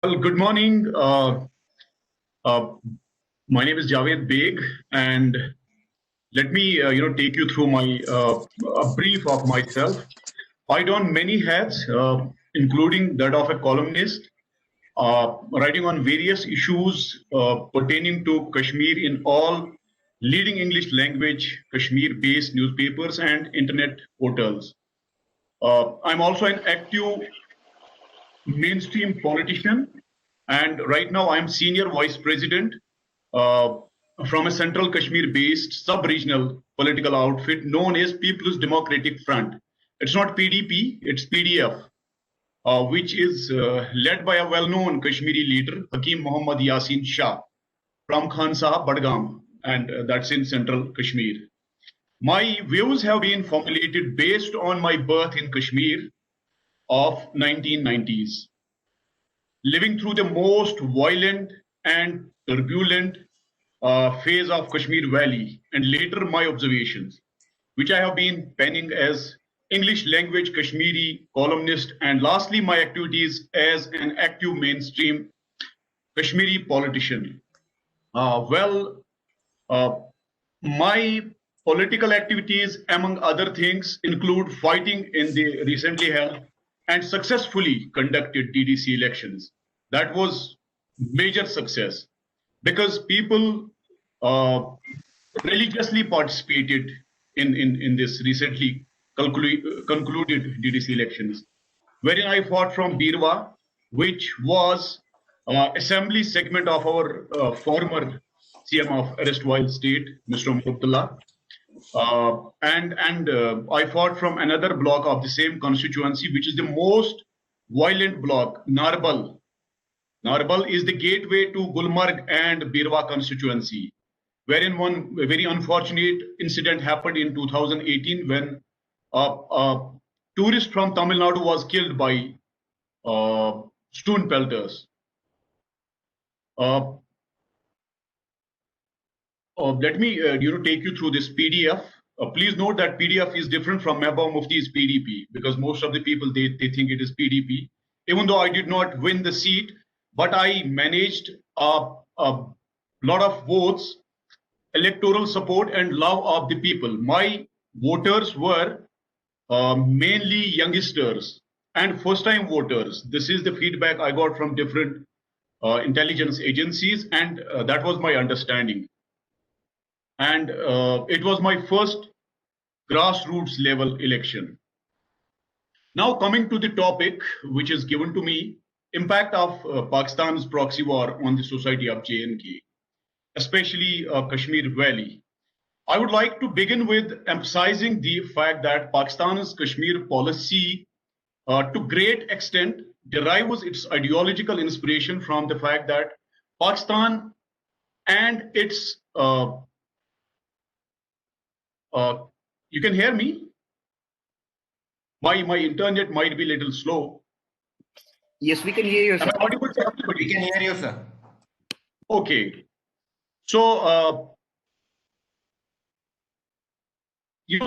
Well, good morning. Uh, my name is Javed Beg, and let me, take you through my a brief of myself. I don many hats, including that of a columnist, writing on various issues pertaining to Kashmir in all leading English language Kashmir-based newspapers and internet portals. I'm also an active mainstream politician, and right now I'm senior vice president uh, from a central Kashmir-based sub-regional political outfit known as People's Democratic Front. It's not PDP, it's PDF, which is led by a well-known Kashmiri leader, Hakim Muhammad Yasin Shah, from Khansa, Badgam, and that's in central Kashmir. My views have been formulated based on my birth in Kashmir of 1990s, living through the most violent and turbulent phase of Kashmir Valley, and later my observations, which I have been penning as English language Kashmiri columnist, and lastly my activities as an active mainstream Kashmiri politician. Well, uh, my political activities, among other things, include fighting in the recently held and successfully conducted DDC elections. That was major success because people uh, religiously participated in this recently concluded DDC elections, wherein I fought from Birwa, which was assembly segment of our former CM of erstwhile state, Mr. Mubtala. And I fought from another block of the same constituency, which is the most violent block, Narbal. Narbal is the gateway to Gulmarg and Birwa constituency, wherein one very unfortunate incident happened in 2018 when a tourist from Tamil Nadu was killed by stone pelters. Uh, Let me take you through this PDF. Please note that PDF is different from Mehbooba Mufti's PDP because most of the people they think it is PDP. Even though I did not win the seat, but I managed a lot of votes, electoral support, and love of the people. My voters were mainly youngsters and first-time voters. This is the feedback I got from different intelligence agencies, and that was my understanding. And it was my first grassroots level election. Now coming to the topic which is given to me, impact of Pakistan's proxy war on the society of JNK, especially Kashmir Valley. I would like to begin with emphasizing the fact that Pakistan's Kashmir policy to great extent derives its ideological inspiration from the fact that Pakistan and its you can hear me? My internet might be a little slow. Yes, we can hear you, sir. Am I audible to We everybody? can hear you, sir. Okay. So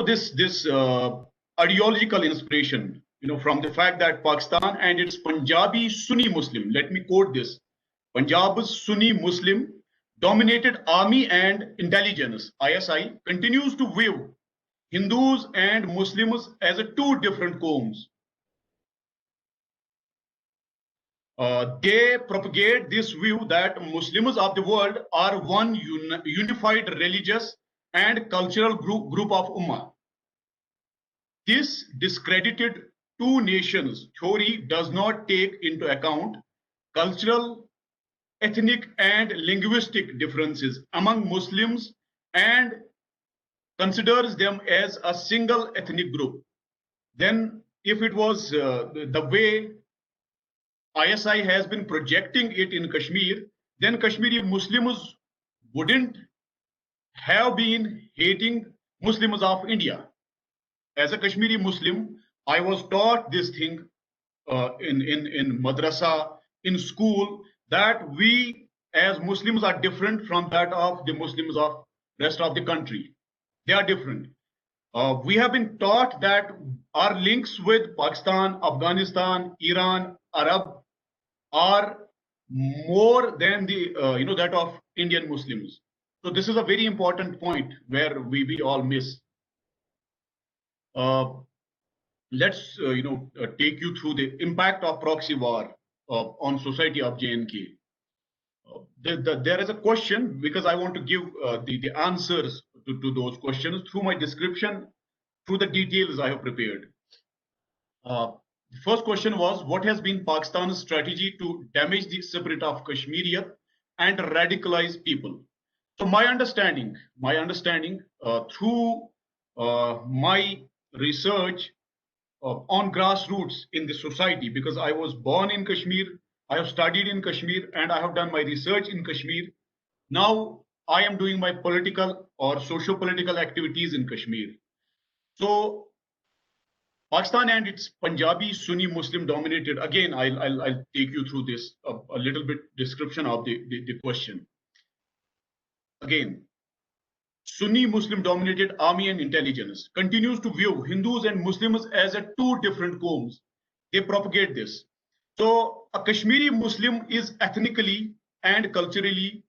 this ideological inspiration, from the fact that Pakistan and its Punjabi Sunni Muslim, let me quote this, Punjab's Sunni Muslim dominated army and intelligence, ISI, continues to view Hindus and Muslims as two different qaums. They propagate this view that Muslims of the world are one unified religious and cultural group of Ummah. This discredited two nations theory does not take into account cultural, ethnic, and linguistic differences among Muslims and considers them as a single ethnic group. Then, if it was the way ISI has been projecting it in Kashmir, then Kashmiri Muslims wouldn't have been hating Muslims of India. As a Kashmiri Muslim, I was taught this thing in madrasa, in school, that we as Muslims are different from that of the Muslims of rest of the country. They are different. We have been taught that our links with Pakistan, Afghanistan, Iran, Arab are more than the that of Indian Muslims. So this is a very important point where we all miss. Let's take you through the impact of proxy war on society of JNK. There is a question, because I want to give the answers to those questions through my description, through the details I have prepared. The first question was, what has been Pakistan's strategy to damage the spirit of Kashmiriyat and radicalize people? So my understanding through my research on grassroots in the society, because I was born in Kashmir, I have studied in Kashmir, and I have done my research in Kashmir. Now I am doing my political or socio-political activities in Kashmir. So Pakistan and its Punjabi Sunni Muslim dominated. Again, I'll take you through this a little bit description of the question. Again, Sunni Muslim dominated army and intelligence continues to view Hindus and Muslims as a two different qaums. They propagate this. So a Kashmiri Muslim is ethnically and culturally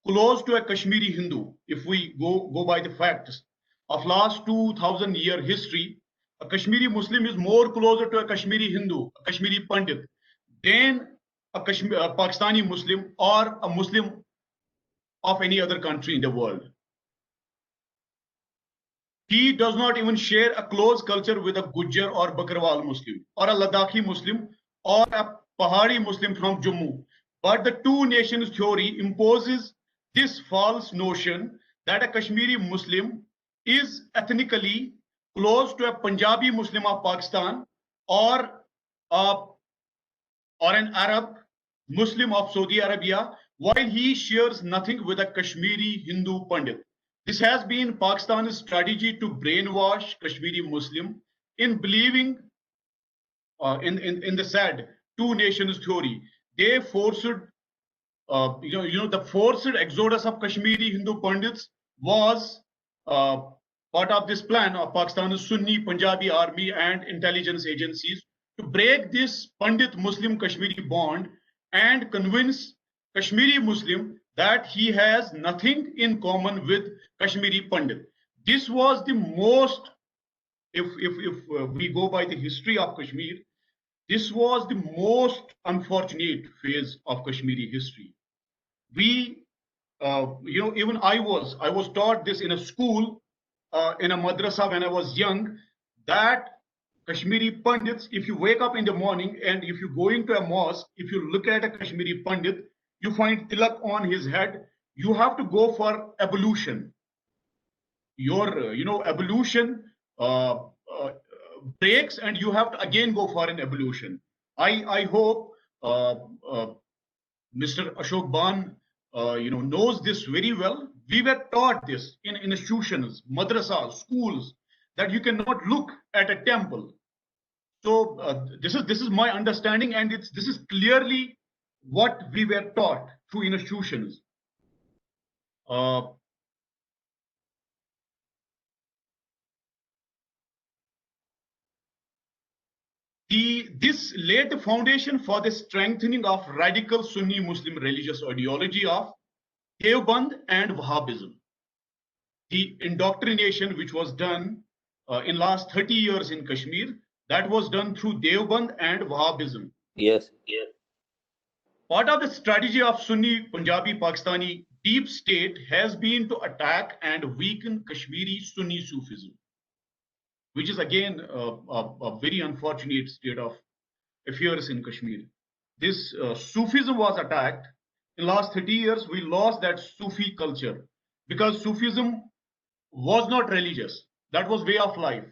close to a Kashmiri Hindu. If we go by the facts of last 2000-year history, a Kashmiri Muslim is more closer to a Kashmiri Hindu, a Kashmiri Pandit, than a Pakistani Muslim or a Muslim of any other country in the world. He does not even share a close culture with a Gujjar or Bakarwal Muslim, or a Ladakhi Muslim, or a Pahari Muslim from Jammu. But the two nations theory imposes this false notion that a Kashmiri Muslim is ethnically close to a Punjabi Muslim of Pakistan, or an Arab Muslim of Saudi Arabia, while he shares nothing with a Kashmiri Hindu Pandit. This has been Pakistan's strategy to brainwash Kashmiri Muslim in believing in the sad two nations theory. They forced, the forced exodus of Kashmiri Hindu Pandits was part of this plan of Pakistan's Sunni Punjabi army and intelligence agencies to break this Pandit Muslim Kashmiri bond and convince Kashmiri Muslim that he has nothing in common with Kashmiri Pandit. This was the most, if we go by the history of Kashmir, this was the most unfortunate phase of Kashmiri history. We, even I was taught this in a school, in a madrasa when I was young, that Kashmiri Pandits, if you wake up in the morning and if you go into a mosque, if you look at a Kashmiri Pandit, you find tilak on his head, you have to go for ablution. Your, ablution breaks and you have to again go for an ablution. I hope Mr. Ashok Ban, knows this very well. We were taught this in institutions, madrasas, schools, that you cannot look at a temple. So this is my understanding, and this is clearly what we were taught through institutions. This laid the foundation for the strengthening of radical Sunni Muslim religious ideology of Deoband and Wahhabism. The indoctrination which was done in last 30 years in Kashmir, that was done through Deoband and Wahhabism. Yes. Part of the strategy of Sunni Punjabi Pakistani deep state has been to attack and weaken Kashmiri Sunni Sufism, which is again a very unfortunate state of affairs in Kashmir. This Sufism was attacked. In the last 30 years, we lost that Sufi culture because Sufism was not religious. That was way of life.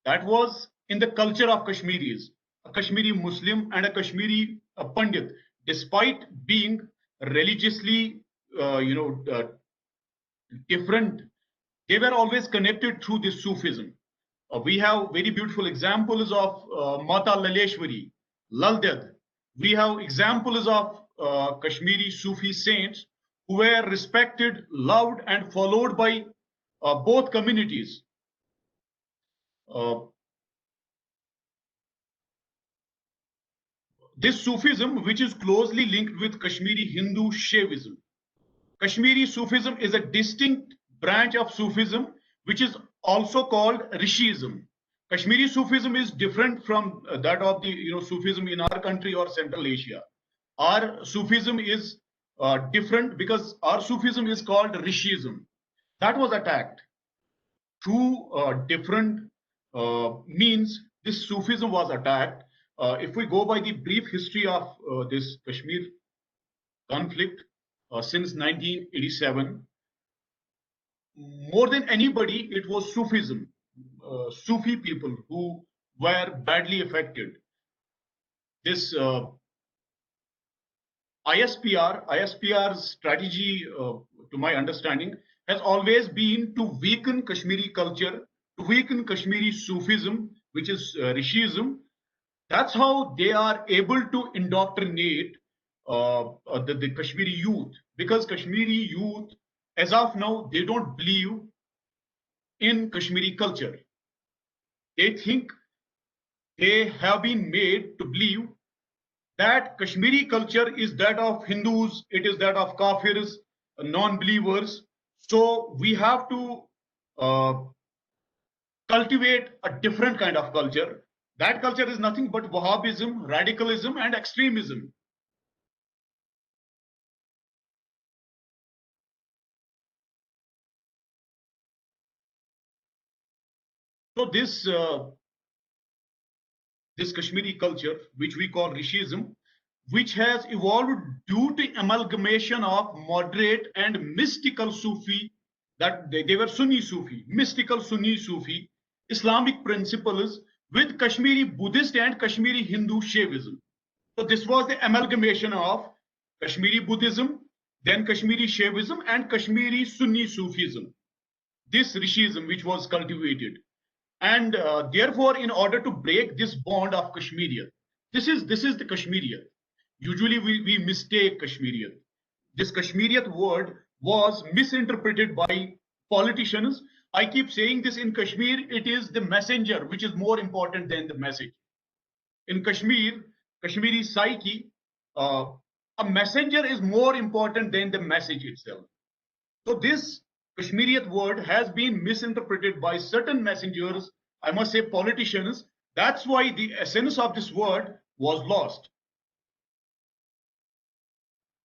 That was in the culture of Kashmiris, a Kashmiri Muslim and a Kashmiri Pandit, despite being religiously, different, they were always connected through this Sufism. We have very beautiful examples of Mata Laleshwari, Lal Ded. We have examples of Kashmiri Sufi saints who were respected, loved, and followed by both communities. this Sufism, which is closely linked with Kashmiri Hindu Shaivism. Kashmiri Sufism is a distinct branch of Sufism, which is also called Rishiism. Kashmiri Sufism is different from that of the Sufism in our country or Central Asia. Our Sufism is different because our Sufism is called Rishiism. That was attacked through different means. This Sufism was attacked. If we go by the brief history of this Kashmir conflict since 1987, more than anybody, it was Sufism, Sufi people who were badly affected. This ISPR's strategy, to my understanding, has always been to weaken Kashmiri culture, to weaken Kashmiri Sufism, which is Rishiism. That's how they are able to indoctrinate the Kashmiri youth, because Kashmiri youth, as of now, they don't believe in Kashmiri culture. They think they have been made to believe that Kashmiri culture is that of Hindus, it is that of Kafirs, non-believers. So we have to cultivate a different kind of culture. That culture is nothing but Wahhabism, radicalism, and extremism. So this Kashmiri culture, which we call Rishiism, which has evolved due to amalgamation of moderate and mystical Sufi, that they were Sunni Sufi, mystical Sunni Sufi, Islamic principles with Kashmiri Buddhist and Kashmiri Hindu Shaivism. So this was the amalgamation of Kashmiri Buddhism, then Kashmiri Shaivism, and Kashmiri Sunni Sufism. This Rishiism, which was cultivated. And therefore, in order to break this bond of Kashmiriyat, this is the Kashmiriyat. Usually we mistake Kashmiriyat. This Kashmiriyat word was misinterpreted by politicians. I keep saying this: in Kashmir, it is the messenger which is more important than the message. In Kashmir, Kashmiri psyche, a messenger is more important than the message itself. So this Kashmiriyat word has been misinterpreted by certain messengers, I must say politicians. That's why the essence of this word was lost.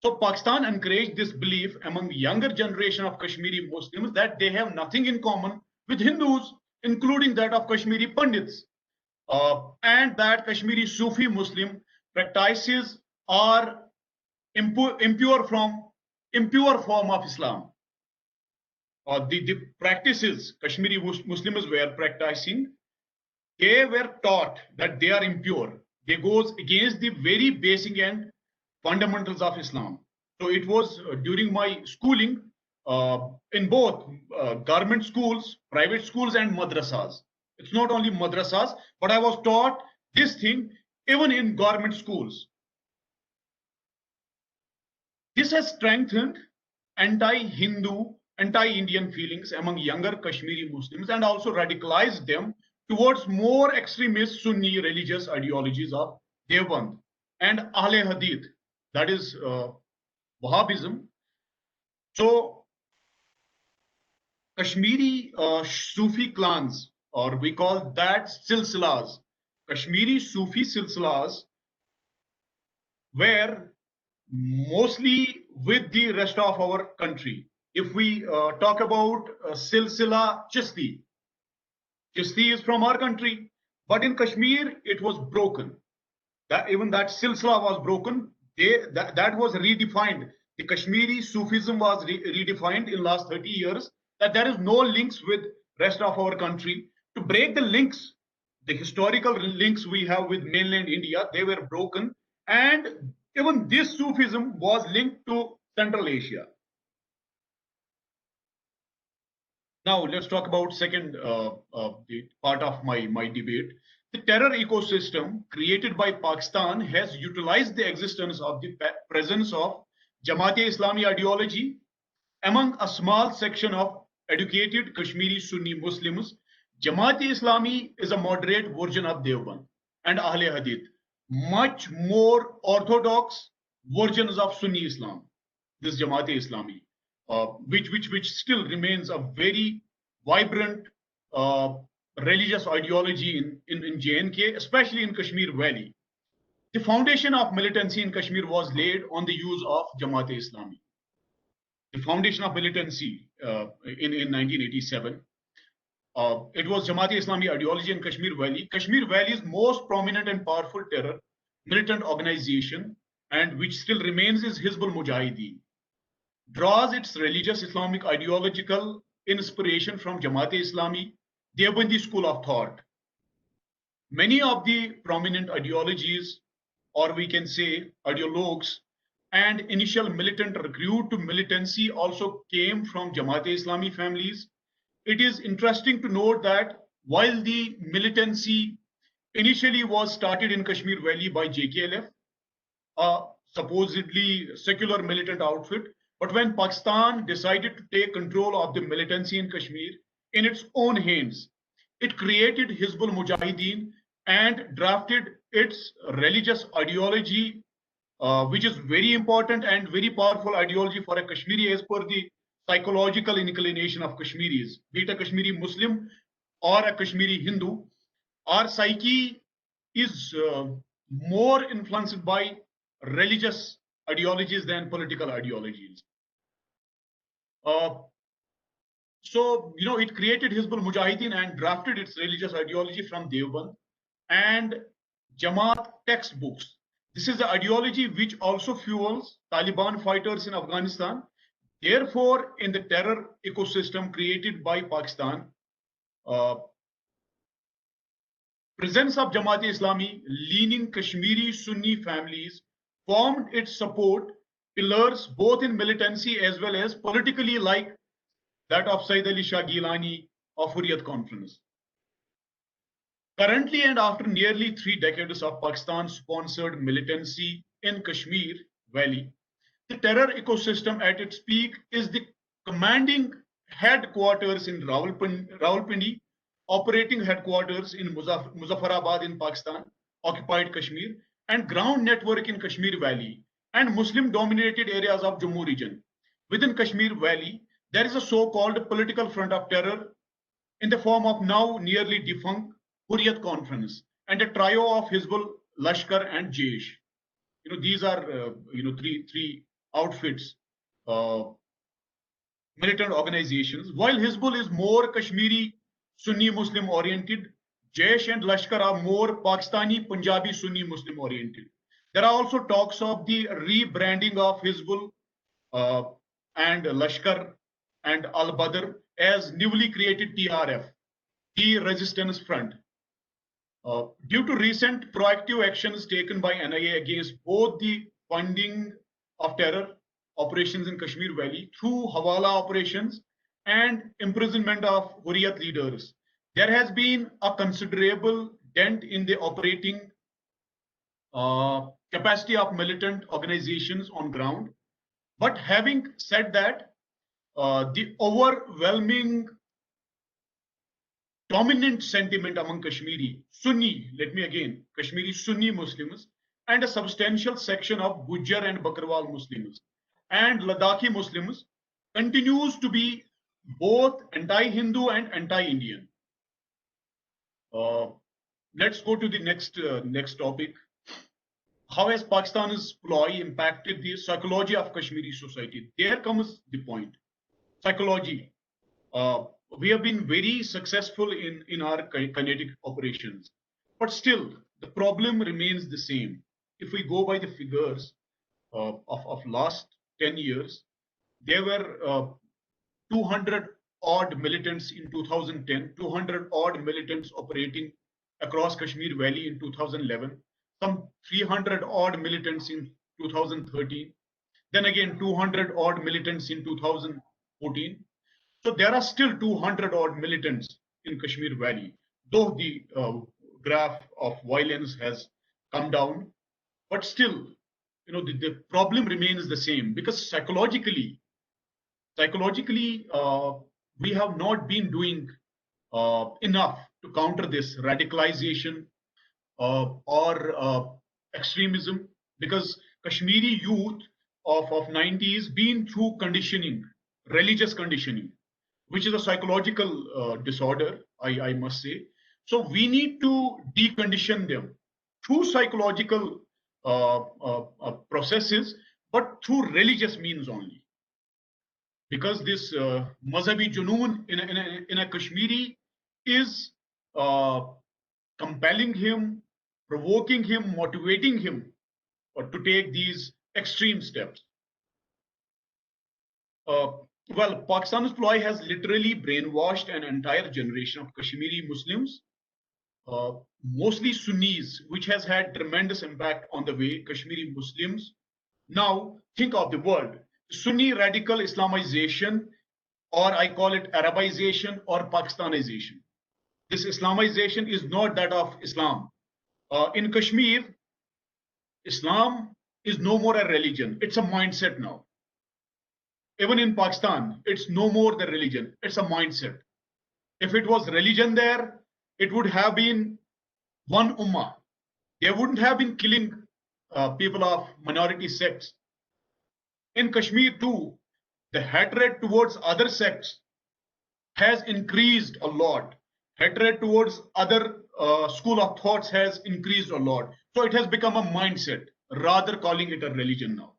So Pakistan encouraged this belief among the younger generation of Kashmiri Muslims that they have nothing in common with Hindus, including that of Kashmiri Pandits, and that Kashmiri Sufi Muslim practices are impure form of Islam. The practices Kashmiri Muslims were practicing, they were taught that they are impure. They goes against the very basic and fundamentals of Islam. So it was during my schooling in both government schools, private schools, and madrasas. It's not only madrasas, but I was taught this thing even in government schools. This has strengthened anti-Hindu, anti-Indian feelings among younger Kashmiri Muslims and also radicalized them towards more extremist Sunni religious ideologies of Deoband and Ahle Hadith, that is Wahhabism. So Kashmiri Sufi clans, or we call that silsilas, Kashmiri Sufi silsilas, were mostly with the rest of our country. If we talk about Silsila Chishti, Chishti is from our country, but in Kashmir it was broken. Even that Silsila was broken. That was redefined. The Kashmiri Sufism was redefined in last 30 years, that there is no links with rest of our country. To break the links, the historical links we have with mainland India, they were broken, and even this Sufism was linked to Central Asia. Now let's talk about second the part of my debate. The terror ecosystem created by Pakistan has utilized the existence of the presence of Jamaat-e-Islami ideology among a small section of educated Kashmiri Sunni Muslims. Jamaat-e-Islami is a moderate version of Deoband and Ahle Hadith. much more orthodox versions of Sunni Islam, this Jamaat-e-Islami, which still remains a very vibrant uh, religious ideology in J&K, especially in Kashmir Valley. The foundation of militancy in Kashmir was laid on the use of Jamaat-e-Islami. The foundation of militancy in 1987. It was Jamaat-e-Islami ideology in Kashmir Valley. Kashmir Valley's most prominent and powerful terror militant organization, and which still remains, is Hizbul Mujahideen, draws its religious Islamic ideological inspiration from Jamaat-e-Islami, Deobandi school of thought. Many of the prominent ideologies, or we can say ideologues, and initial militant recruit to militancy also came from Jamaat-e-Islami families. It is interesting to note that while the militancy initially was started in Kashmir Valley by JKLF, a supposedly secular militant outfit, but when Pakistan decided to take control of the militancy in Kashmir in its own hands, it created Hizbul Mujahideen and drafted its religious ideology, which is very important and very powerful ideology for a Kashmiri as per the psychological inclination of Kashmiris, be it a Kashmiri Muslim or a Kashmiri Hindu. Our psyche is more influenced by religious ideologies than political ideologies. So, it created Hizbul Mujahideen and drafted its religious ideology from Deoband and Jamaat textbooks. This is the ideology which also fuels Taliban fighters in Afghanistan. Therefore, in the terror ecosystem created by Pakistan, presence of Jamaat-e-Islami leaning Kashmiri Sunni families formed its support pillars both in militancy as well as politically, like that of Sayyid Ali Shah Gilani of Hurriyat Conference. Currently, and after nearly 3 decades of Pakistan-sponsored militancy in Kashmir Valley, the terror ecosystem at its peak is the commanding headquarters in Rawalpindi, operating headquarters in Muzaffarabad in Pakistan, occupied Kashmir, and ground network in Kashmir Valley and Muslim-dominated areas of Jammu region. Within Kashmir Valley, there is a so-called political front of terror in the form of now nearly defunct Hurriyat Conference and a trio of Hizbul, Lashkar, and Jaish. These are three outfits, militant organizations. While Hizbul is more Kashmiri Sunni Muslim oriented, Jaish and Lashkar are more Pakistani Punjabi Sunni Muslim oriented. There are also talks of the rebranding of Hizbul and Lashkar and Al Badr as newly created TRF, the Resistance Front. Due to recent proactive actions taken by NIA against both the funding of terror operations in Kashmir Valley through Hawala operations and imprisonment of Hurriyat leaders, there has been a considerable dent in the operating capacity of militant organizations on ground. But having said that, the overwhelming dominant sentiment among Kashmiri Sunni, Kashmiri Sunni Muslims, and a substantial section of Gujjar and Bakarwal Muslims and Ladakhi Muslims continues to be both anti-Hindu and anti-Indian. Let's go to the next topic. How has Pakistan's ploy impacted the psychology of Kashmiri society? There comes the point. Psychology. We have been very successful in our kinetic operations, but still the problem remains the same. If we go by the figures of last 10 years, there were 200 odd militants in 2010, 200 odd militants operating across Kashmir Valley in 2011, some 300 odd militants in 2013, then again 200 odd militants in 2014. So there are still 200 odd militants in Kashmir Valley, though the graph of violence has come down, but still, the problem remains the same, because psychologically, we have not been doing enough to counter this radicalization or extremism, because Kashmiri youth of 90s been through conditioning, religious conditioning, which is a psychological disorder, I must say. So we need to decondition them through psychological processes, but through religious means only. Because this Mazhabi Junoon in a Kashmiri is uh, compelling him, provoking him, motivating him to take these extreme steps. Uh, well, Pakistan's ploy has literally brainwashed an entire generation of Kashmiri Muslims, uh, mostly Sunnis, which has had tremendous impact on the way Kashmiri Muslims now think of the world. Sunni radical Islamization, or I call it Arabization or Pakistanization. This Islamization is not that of Islam. In Kashmir, Islam is no more a religion, it's a mindset now. Even in Pakistan, it's no more the religion, it's a mindset. If it was religion there, it would have been one ummah. They wouldn't have been killing people of minority sects. In Kashmir too, the hatred towards other sects has increased a lot. Hatred towards other school of thoughts has increased a lot. So it has become a mindset, rather calling it a religion now.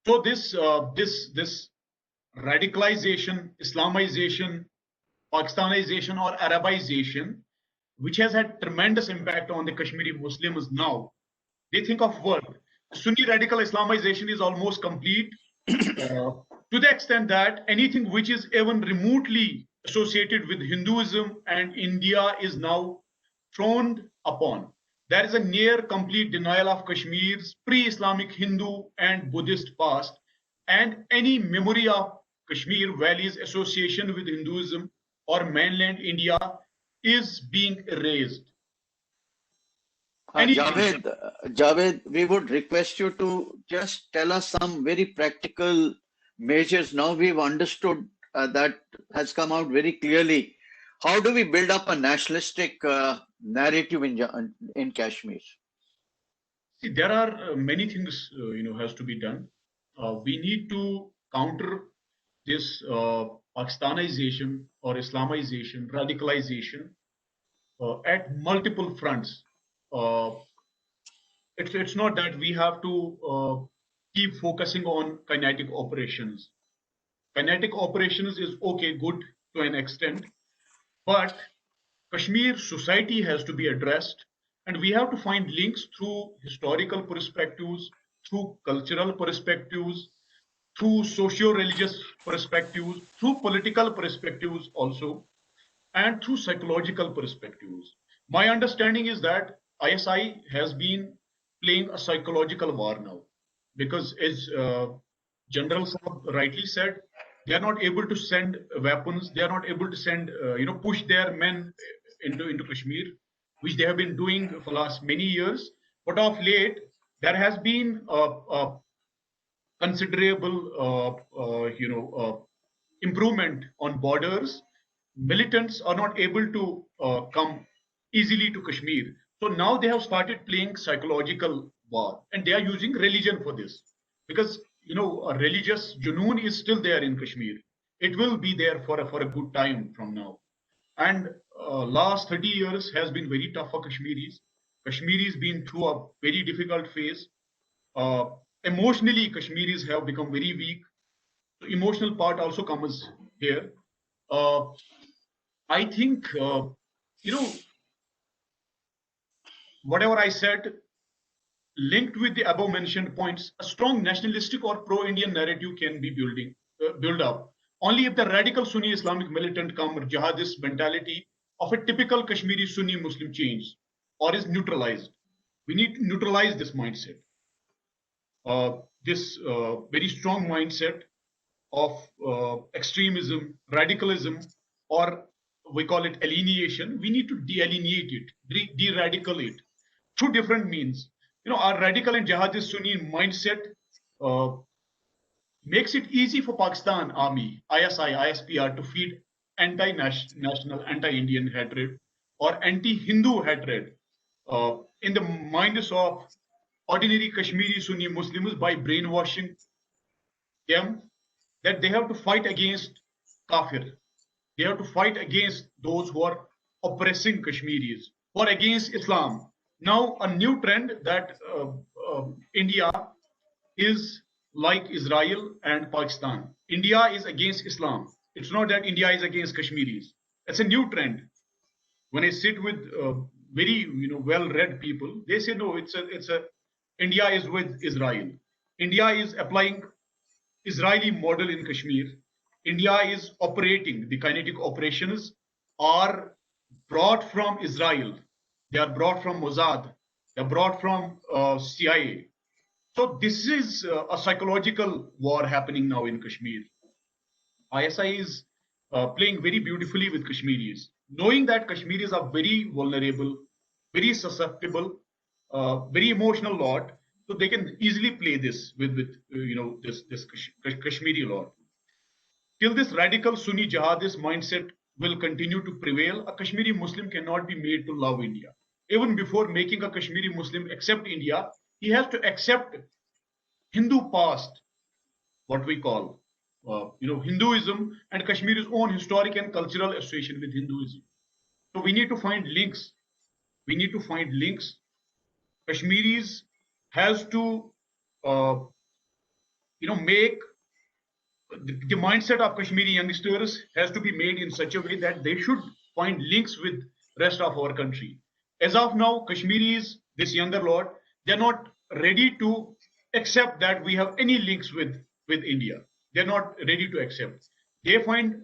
So this radicalization, Islamization, Pakistanization, or Arabization, which has had tremendous impact on the Kashmiri Muslims now, they think of work. Sunni radical Islamization is almost complete, to the extent that anything which is even remotely associated with Hinduism and India is now frowned upon. There is a near complete denial of Kashmir's pre-Islamic Hindu and Buddhist past, and any memory of Kashmir Valley's association with Hinduism or mainland India is being erased. Javed, we would request you to just tell us some very practical measures. Now we've understood that has come out very clearly. How do we build up a nationalistic narrative in Kashmir? See, there are many things has to be done. We need to counter this Pakistanization or Islamization, radicalization at multiple fronts. It's not that we have to keep focusing on kinetic operations. Kinetic operations is okay, good to an extent, but Kashmir society has to be addressed, and we have to find links through historical perspectives, through cultural perspectives, through socio-religious perspectives, through political perspectives also, and through psychological perspectives. My understanding is that ISI has been playing a psychological war now, because as General Saab rightly said, they are not able to send weapons, they are not able to send, push their men into Kashmir, which they have been doing for the last many years. But of late, there has been a considerable, improvement on borders. Militants are not able to come easily to Kashmir. So now they have started playing psychological war, and they are using religion for this, because a religious junoon is still there in Kashmir. It will be there for a good time from now. And last 30 years has been very tough for Kashmiris. Kashmiris been through a very difficult phase. Uh, Emotionally, Kashmiris have become very weak. The emotional part also comes here. Uh, I think, whatever I said, linked with the above mentioned points, a strong nationalistic or pro-Indian narrative can be built up only if the radical Sunni Islamic militant come jihadist mentality of a typical Kashmiri Sunni Muslim change or is neutralized. We need to neutralize this mindset. This very strong mindset of extremism, radicalism, or we call it alienation. We need to de-alienate it, de-radicalate through different means. Our radical and jihadist Sunni mindset uh, makes it easy for Pakistan Army, ISI, ISPR to feed anti-national, anti-Indian hatred or anti-Hindu hatred in the minds of ordinary Kashmiri Sunni Muslims by brainwashing them that they have to fight against kafir. They have to fight against those who are oppressing Kashmiris, or against Islam. Now, a new trend that India is like Israel and Pakistan. India is against Islam. It's not that India is against Kashmiris. It's a new trend. When I sit with very well-read people, they say no. It's a India is with Israel. India is applying Israeli model in Kashmir. India is operating, the kinetic operations are brought from Israel. They are brought from Mossad. They are brought from CIA. So this is a psychological war happening now in Kashmir. ISI is playing very beautifully with Kashmiris, knowing that Kashmiris are very vulnerable, very susceptible, very emotional lot, so they can easily play this with this Kashmiri lot. Till this radical Sunni jihadist mindset will continue to prevail, a Kashmiri Muslim cannot be made to love India. Even before making a Kashmiri Muslim accept India, he has to accept Hindu past, what we call, Hinduism and Kashmir's own historic and cultural association with Hinduism. So we need to find links. We need to find links. Kashmiris has to, make the mindset of Kashmiri youngsters has to be made in such a way that they should find links with rest of our country. As of now, Kashmiris, this younger lot, they're not ready to accept that we have any links with India. They're not ready to accept. They find,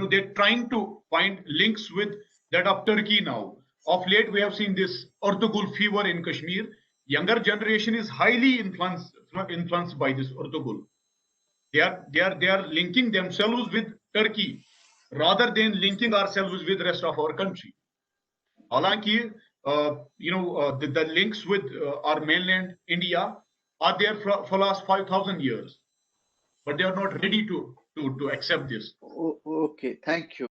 they're trying to find links with that of Turkey now. Of late, we have seen this Ertugrul fever in Kashmir. Younger generation is highly influenced by this Ertugrul. They are linking themselves with Turkey rather than linking ourselves with the rest of our country. Halanki, the links with our mainland India are there for last 5,000 years, but they are not ready to accept this. Okay, thank you.